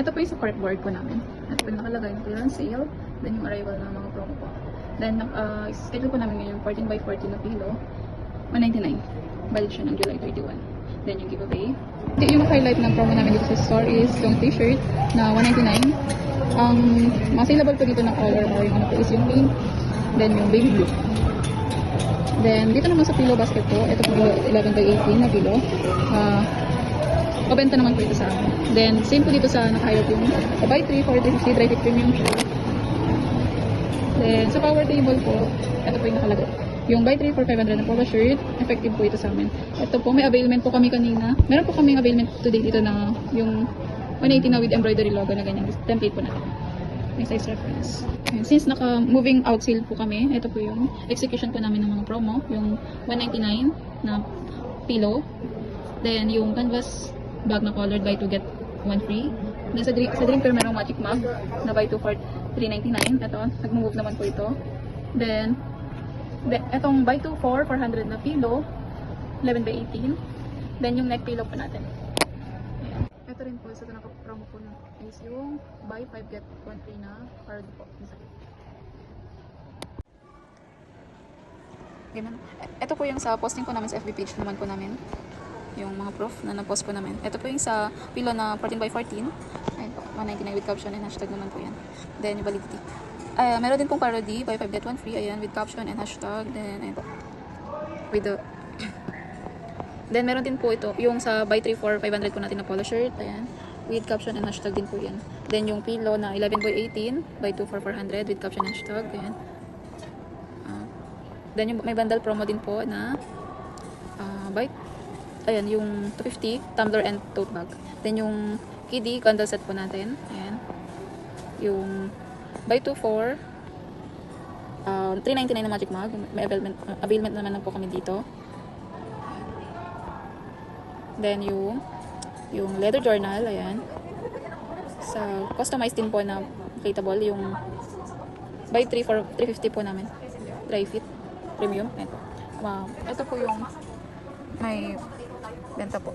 ito po yung sa corkboard po namin. Ito po yung nakalagay yung clearance sale, then yung arrival ng mga promo po. Then, schedule po namin ngayon 14 by 14 na kilo, 199. Valid siya ng July 31. Then yung giveaway. Yung highlight ng promo namin dito sa store is yung t-shirt na 199. Ang available po dito na color or yung ano po is yung pink, then yung baby blue. Then dito naman sa pillow basket po, ito po 11 by 18 na pillow. Pabenta naman po ito sa amin. Then same po dito sa nakahayop yung buy 3 for 350 dry fit premium siya. Then sa power table po, ito po yung nakalagay. Yung buy 3 for 500 na polo shirt, effective po ito sa amin. Ito po, may availment po kami kanina. Meron po kaming availment today dito na yung 180 na with embroidery logo na ganyan. Template po natin. May size reference. And since naka-moving out sale po kami, ito po yung execution po namin ng mga promo. Yung 199 na pillow. Then yung canvas bag na colored, buy 2 get 1 free. Then sa drinker merong magic mug na buy 2 for 399. Ito, nag-move naman po ito. Then etong buy 2 for 400 na pillow, 11 by 18. Then yung neck pillow po natin. Ayan. Ito rin po, sa naka-promo po na is yung buy 5 get 1 free na card po. Ganun. Ito po yung sa posting po namin sa FB page naman po namin. Yung mga proof na na-post po namin. Ito po yung sa pillow na 14 by 14. Ayan po, 199 with caption and hashtag naman po yan. Then yung validity. Meron din pong parody, buy 5 get 1 free, ayan, with caption and hashtag, then, ayan po, with the, then meron din po ito, yung sa buy 3 for 500 po natin na polo shirt, ayan, with caption and hashtag din po yan. Then yung pillow na 11 by 18, buy 2 for 400, with caption and hashtag, ayan. Then yung may bundle promo din po na, buy, ayan, yung 250, tumbler and tote bag. Then yung kiddie candle set po natin, ayan, yung buy 2 for 399 na magic mug. May availment naman po kami dito. Then yung leather journal, ayan. Sa customized din po na inflatable, yung buy 3 for 350 po namin. Dry fit premium. Ito. Ito po yung may benta po.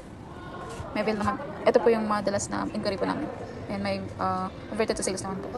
May bill naman. Ito po yung madalas na inquiry po namin. And may converted to sales naman po.